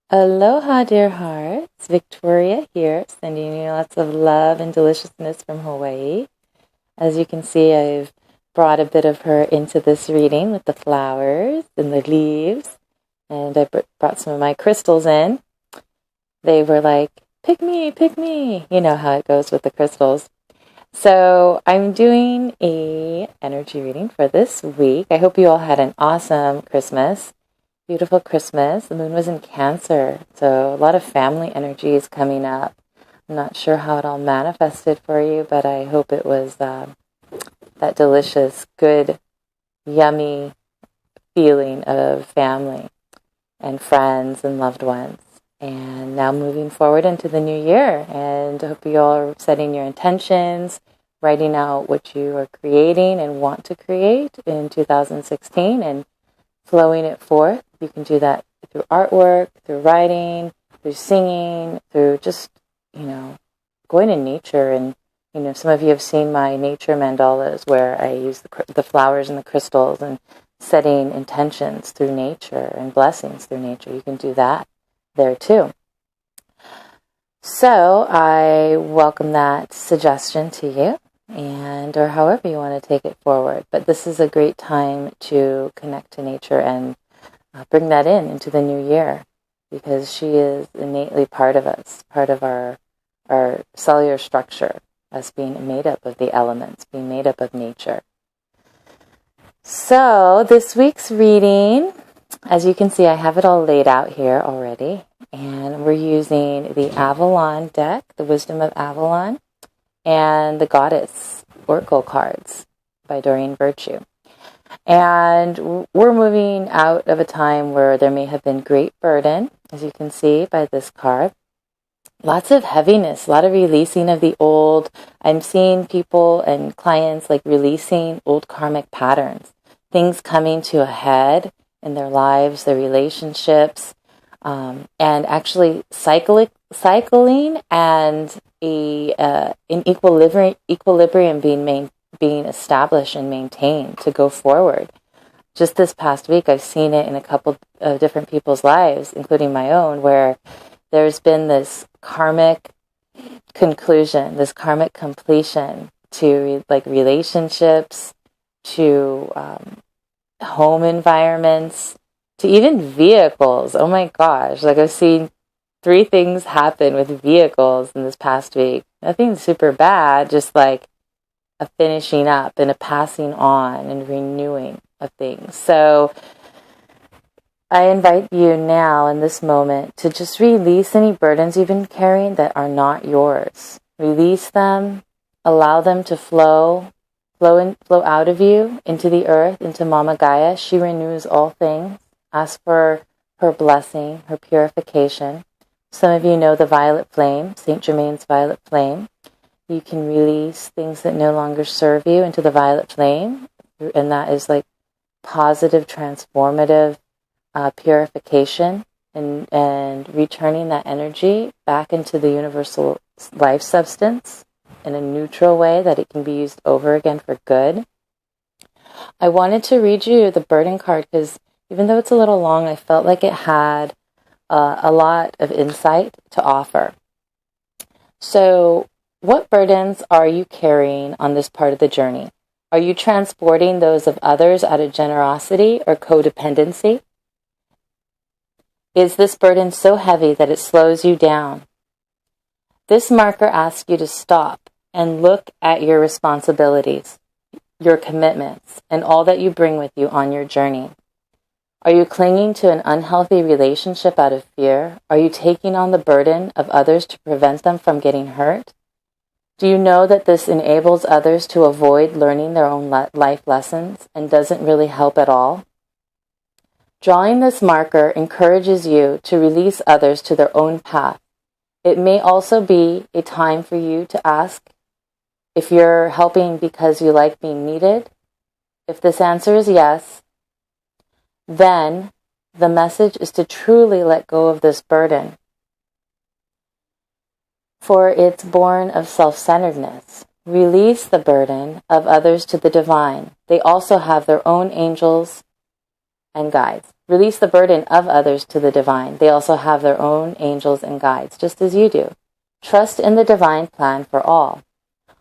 Aloha, dear hearts. Victoria here, sending you lots of love and deliciousness from Hawaii. As you can see, I've brought a bit of her into this reading with the flowers and the leaves. And I brought some of my crystals in. They were like, pick me, pick me. You know how it goes with the crystals. So I'm doing a energy reading for this week. I hope you all had an awesome Christmas. Beautiful Christmas. The moon was in Cancer, so a lot of family energy is coming up. I'm not sure how it all manifested for you, but I hope it was that delicious, good, yummy feeling of family and friends and loved ones. And now moving forward into the new year, and I hope you all are setting your intentions, writing out what you are creating and want to create in 2016, and flowing it forth. You can do that through artwork, through writing, through singing, through just, going in nature. And, some of you have seen my nature mandalas where I use the flowers and the crystals and setting intentions through nature and blessings through nature. You can do that there too. So I welcome that suggestion to you, or however you want to take it forward. But this is a great time to connect to nature and bring that into the new year, because she is innately part of us, part of our cellular structure, us being made up of the elements, being made up of nature. So this week's reading, as you can see, I have it all laid out here already, and we're using the Avalon deck, the Wisdom of Avalon, and the Goddess Oracle cards by Doreen Virtue. And we're moving out of a time where there may have been great burden, as you can see by this card. Lots of heaviness, a lot of releasing of the old. I'm seeing people and clients releasing old karmic patterns, things coming to a head in their lives, their relationships, and actually cycling and an equilibrium being established and maintained to go forward. Just this past week, I've seen it in a couple of different people's lives, including my own, where there's been this karmic conclusion, this karmic completion to relationships, to home environments, to even vehicles. Oh my gosh, I've seen 3 things happen with vehicles in this past week. Nothing super bad, just a finishing up and a passing on and renewing of things. So I invite you now in this moment to just release any burdens you've been carrying that are not yours. Release them, allow them to flow out of you into the earth, into Mama Gaia. She renews all things. Ask for her blessing, her purification. Some of you know the violet flame, Saint Germain's violet flame. You can release things that no longer serve you into the violet flame, and that is positive, transformative purification and returning that energy back into the universal life substance in a neutral way that it can be used over again for good. I wanted to read you the burden card because even though it's a little long, I felt like it had a lot of insight to offer. So, what burdens are you carrying on this part of the journey? Are you transporting those of others out of generosity or codependency? Is this burden so heavy that it slows you down? This marker asks you to stop and look at your responsibilities, your commitments, and all that you bring with you on your journey. Are you clinging to an unhealthy relationship out of fear? Are you taking on the burden of others to prevent them from getting hurt? Do you know that this enables others to avoid learning their own life lessons and doesn't really help at all? Drawing this marker encourages you to release others to their own path. It may also be a time for you to ask if you're helping because you like being needed. If this answer is yes, then the message is to truly let go of this burden. For it's born of self-centeredness. Release the burden of others to the divine. They also have their own angels and guides. Release the burden of others to the divine. They also have their own angels and guides, just as you do. Trust in the divine plan for all.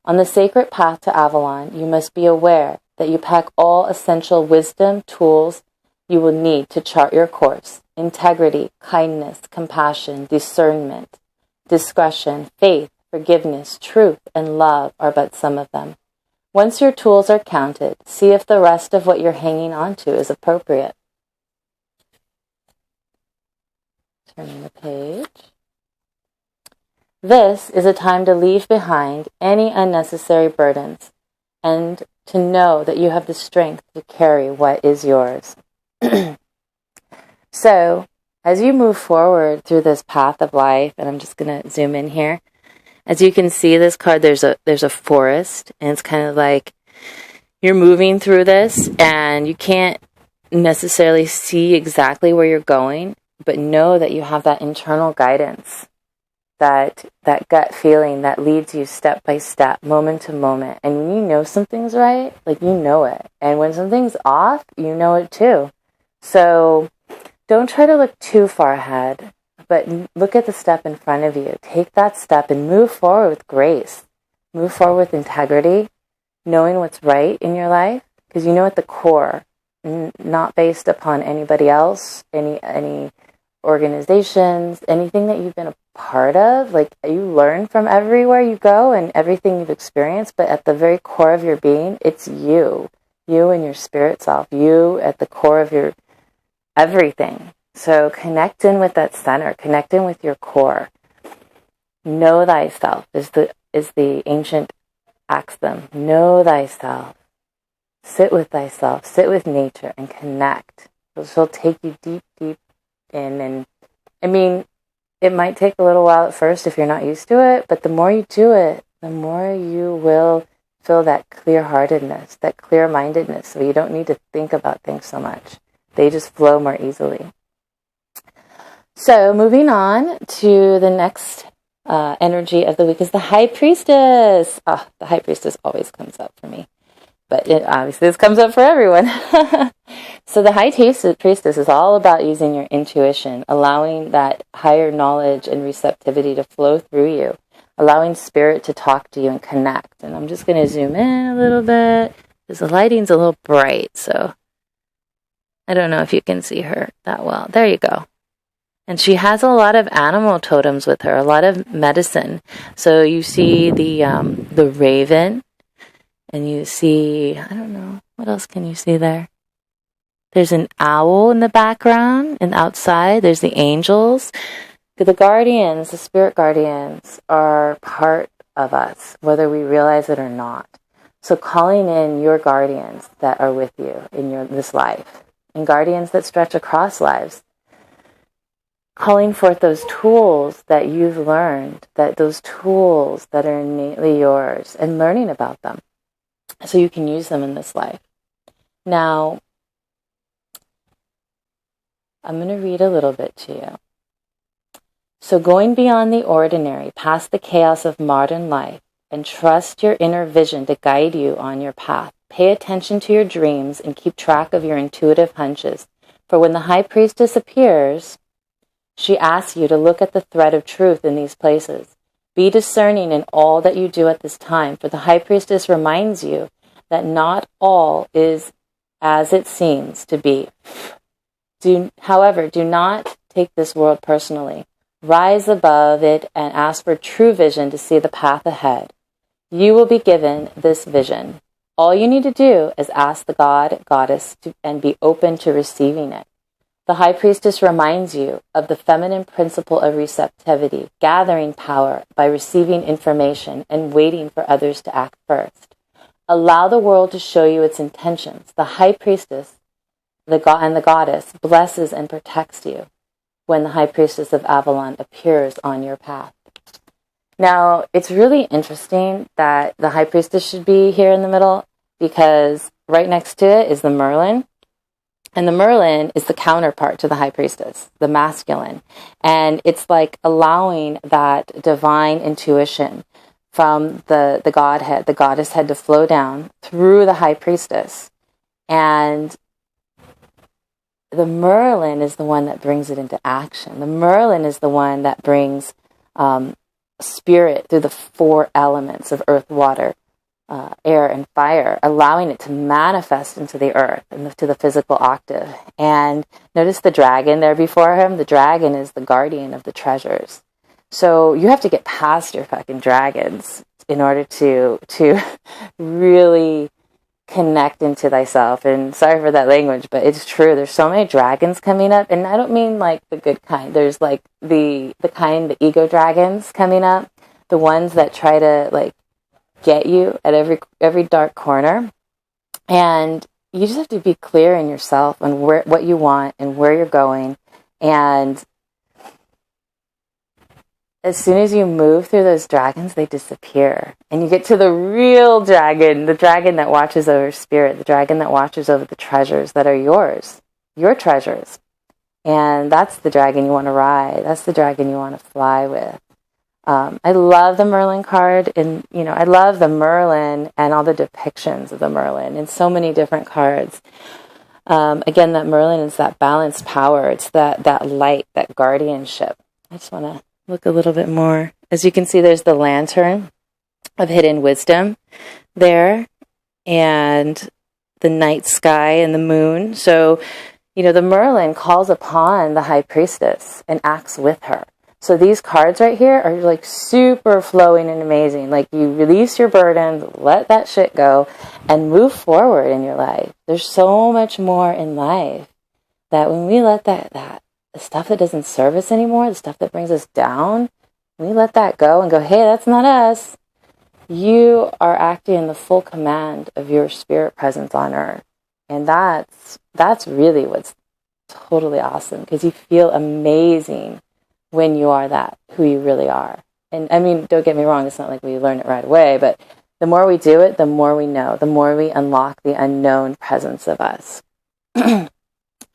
On the sacred path to Avalon, you must be aware that you pack all essential wisdom, tools you will need to chart your course. Integrity, kindness, compassion, discernment, discretion, faith, forgiveness, truth, and love are but some of them. Once your tools are counted, see if the rest of what you're hanging on to is appropriate. Turning the page. This is a time to leave behind any unnecessary burdens and to know that you have the strength to carry what is yours. So, as you move forward through this path of life, and I'm just going to zoom in here, as you can see this card, there's a forest, and it's kind of like you're moving through this, and you can't necessarily see exactly where you're going, but know that you have that internal guidance, that gut feeling that leads you step by step, moment to moment. And when you know something's right, like you know it. And when something's off, you know it too. So don't try to look too far ahead, but look at the step in front of you. Take that step and move forward with grace. Move forward with integrity, knowing what's right in your life, because you know at the core, not based upon anybody else, any organizations, anything that you've been a part of. Like, you learn from everywhere you go and everything you've experienced, but at the very core of your being, it's you and your spirit self, you at the core of your everything. So connect in with that center, connect in with your core. Know thyself is the ancient axiom. Know thyself. Sit with thyself, sit with nature and connect. She'll take you deep, deep in. And I mean, it might take a little while at first if you're not used to it, but the more you do it, the more you will feel that clear-heartedness, that clear-mindedness, so you don't need to think about things so much. They just flow more easily. So moving on to the next energy of the week is the High Priestess. The High Priestess always comes up for me, but obviously this comes up for everyone. So the High Priestess is all about using your intuition, allowing that higher knowledge and receptivity to flow through you, allowing spirit to talk to you and connect. And I'm just going to zoom in a little bit because the lighting's a little bright, so I don't know if you can see her that well. There you go. And she has a lot of animal totems with her, a lot of medicine. So you see the raven, and you see, I don't know, what else can you see there? There's an owl in the background, and outside there's the angels. The guardians, the spirit guardians, are part of us, whether we realize it or not. So calling in your guardians that are with you in this life, and guardians that stretch across lives, calling forth those tools that you've learned, those tools that are innately yours, and learning about them so you can use them in this life. Now, I'm going to read a little bit to you. So going beyond the ordinary, past the chaos of modern life, and trust your inner vision to guide you on your path. Pay attention to your dreams and keep track of your intuitive hunches. For when the High Priestess appears, she asks you to look at the thread of truth in these places. Be discerning in all that you do at this time, for the High Priestess reminds you that not all is as it seems to be. However, do not take this world personally. Rise above it and ask for true vision to see the path ahead. You will be given this vision. All you need to do is ask the God, Goddess, and be open to receiving it. The High Priestess reminds you of the feminine principle of receptivity, gathering power by receiving information and waiting for others to act first. Allow the world to show you its intentions. The High Priestess and the Goddess blesses and protects you when the High Priestess of Avalon appears on your path. Now, it's really interesting that the High Priestess should be here in the middle, because right next to it is the Merlin. And the Merlin is the counterpart to the High Priestess, the masculine. And it's like allowing that divine intuition from the Godhead, the Goddess head, to flow down through the High Priestess. And the Merlin is the one that brings it into action. The Merlin is the one that brings spirit through the 4 elements of earth, water, air, and fire, allowing it to manifest into the earth and to the physical octave. And notice the dragon there before him. The dragon is the guardian of the treasures. So you have to get past your fucking dragons in order to really connect into thyself. And sorry for that language, but it's true. There's so many dragons coming up, and I don't mean like the good kind. There's like the ego dragons coming up, the ones that try to like get you at every dark corner. And you just have to be clear in yourself on what you want and where you're going. And as soon as you move through those dragons, they disappear. And you get to the real dragon, the dragon that watches over spirit, the dragon that watches over the treasures that are yours, your treasures. And that's the dragon you want to ride. That's the dragon you want to fly with. I love the Merlin card, and I love the Merlin and all the depictions of the Merlin in so many different cards. Again, that Merlin is that balanced power. It's that light, that guardianship. I just want to look a little bit more. As you can see, there's the lantern of hidden wisdom there, and the night sky and the moon. So, the Merlin calls upon the high priestess and acts with her. So these cards right here are like super flowing and amazing. Like you release your burdens, let that shit go, and move forward in your life. There's so much more in life that when we let that the stuff that doesn't serve us anymore, the stuff that brings us down, when we let that go and go, hey, that's not us, you are acting in the full command of your spirit presence on earth. And that's really what's totally awesome, because you feel amazing when you are that, who you really are. And I mean, don't get me wrong, it's not like we learn it right away, but the more we do it, the more we know, the more we unlock the unknown presence of us.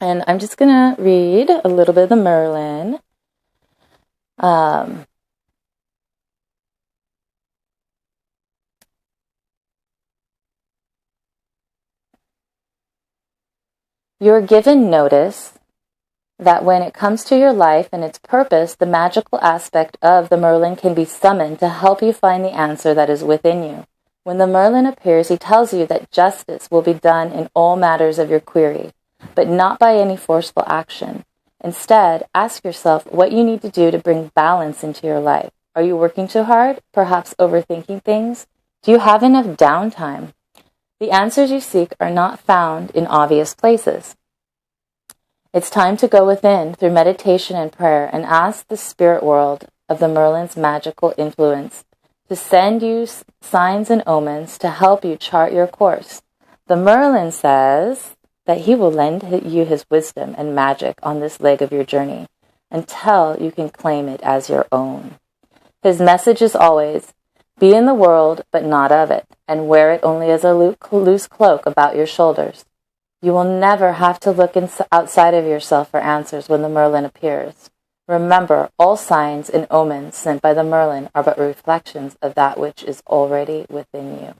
And I'm just going to read a little bit of the Merlin. You're given notice that when it comes to your life and its purpose, the magical aspect of the Merlin can be summoned to help you find the answer that is within you. When the Merlin appears, he tells you that justice will be done in all matters of your query, but not by any forceful action. Instead, ask yourself what you need to do to bring balance into your life. Are you working too hard? Perhaps overthinking things? Do you have enough downtime? The answers you seek are not found in obvious places. It's time to go within through meditation and prayer and ask the spirit world of the Merlin's magical influence to send you signs and omens to help you chart your course. The Merlin says that he will lend you his wisdom and magic on this leg of your journey until you can claim it as your own. His message is always, be in the world but not of it, and wear it only as a loose cloak about your shoulders. You will never have to look outside of yourself for answers when the Merlin appears. Remember, all signs and omens sent by the Merlin are but reflections of that which is already within you.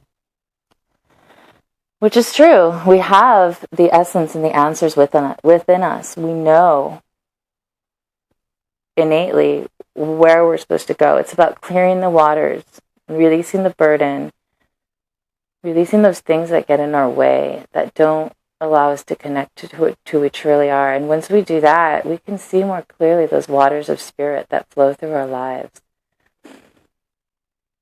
Which is true. We have the essence and the answers within us. We know innately where we're supposed to go. It's about clearing the waters, releasing the burden, releasing those things that get in our way, that don't allow us to connect to who we truly are. And once we do that, we can see more clearly those waters of spirit that flow through our lives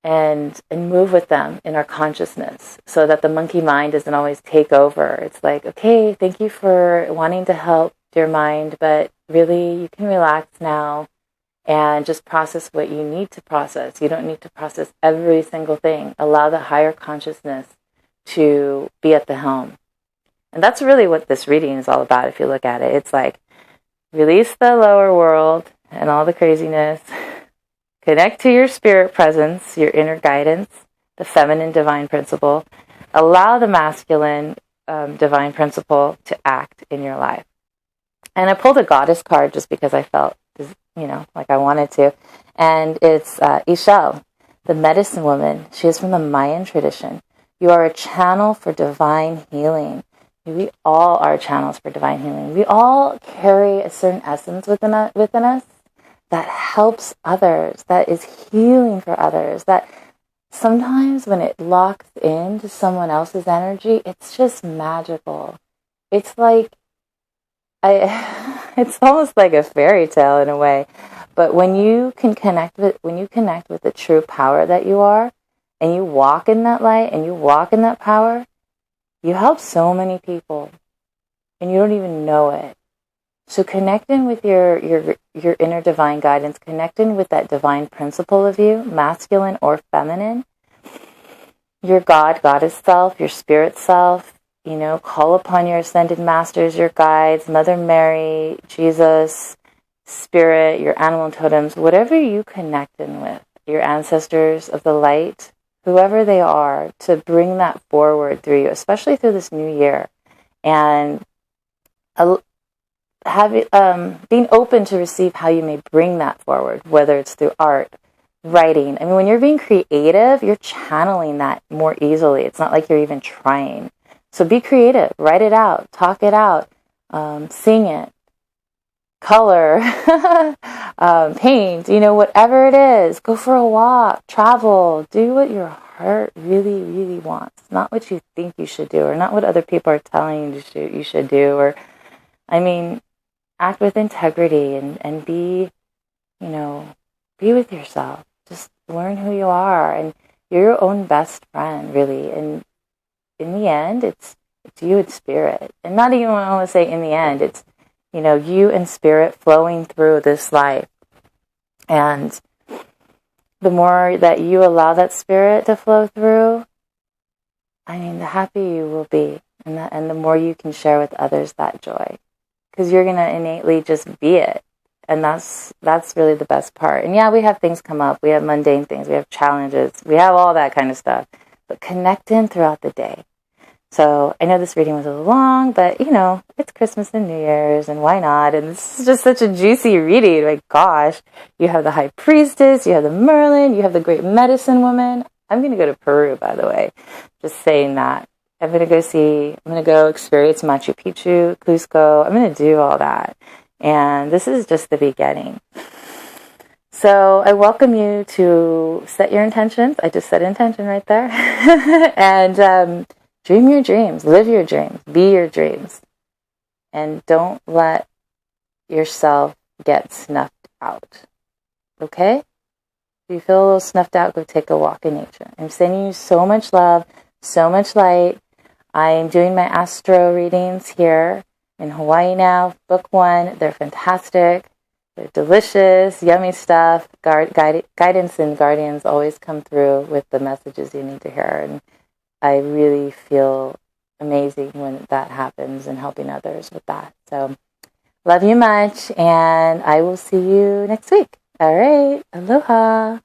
and move with them in our consciousness, so that the monkey mind doesn't always take over. It's like, okay, thank you for wanting to help, dear mind, but really you can relax now and just process what you need to process. You don't need to process every single thing. Allow the higher consciousness to be at the helm. And that's really what this reading is all about, if you look at it. It's like, release the lower world and all the craziness. Connect to your spirit presence, your inner guidance, the feminine divine principle. Allow the masculine divine principle to act in your life. And I pulled a goddess card just because I felt, like I wanted to. And it's Ixchel, the medicine woman. She is from the Mayan tradition. You are a channel for divine healing. We all are channels for divine healing. We all carry a certain essence within us that helps others, that is healing for others, that sometimes when it locks into someone else's energy, it's just magical. It's like, it's almost like a fairy tale in a way. But when you connect with the true power that you are, and you walk in that light, and you walk in that power, you help so many people, and you don't even know it. So connect in with your inner divine guidance, connect in with that divine principle of you, masculine or feminine, your God, goddess self, your spirit self. Call upon your ascended masters, your guides, Mother Mary, Jesus, spirit, your animal totems, whatever you connect in with, your ancestors of the light, whoever they are, to bring that forward through you, especially through this new year. And being open to receive how you may bring that forward, whether it's through art, writing. I mean, when you're being creative, you're channeling that more easily. It's not like you're even trying. So be creative. Write it out. Talk it out. Sing it. Color. Paint. Whatever it is. Go for a walk. Travel. Do what your heart really, really wants. Not what you think you should do, or not what other people are telling you should do. Or, act with integrity and be, be with yourself. Just learn who you are, and you're your own best friend, really. And in the end, it's you and spirit. And not even want to say in the end, it's, you and spirit flowing through this life. And the more that you allow that spirit to flow through, the happier you will be. And the more you can share with others that joy. Because you're going to innately just be it. And that's really the best part. And yeah, we have things come up. We have mundane things. We have challenges. We have all that kind of stuff. But connect in throughout the day. So I know this reading was a little long, but, it's Christmas and New Year's, and why not? And this is just such a juicy reading. My gosh. You have the High Priestess. You have the Merlin. You have the Great Medicine Woman. I'm going to go to Peru, by the way. Just saying that. I'm going to go experience Machu Picchu, Cusco. I'm going to do all that. And this is just the beginning. So I welcome you to set your intentions. I just set intention right there. And dream your dreams. Live your dreams. Be your dreams. And don't let yourself get snuffed out. Okay? If you feel a little snuffed out, go take a walk in nature. I'm sending you so much love, so much light. I'm doing my astro readings here in Hawaii now. Book 1. They're fantastic. They're delicious, yummy stuff. Guidance and guardians always come through with the messages you need to hear. And I really feel amazing when that happens and helping others with that. So love you much, and I will see you next week. All right. Aloha.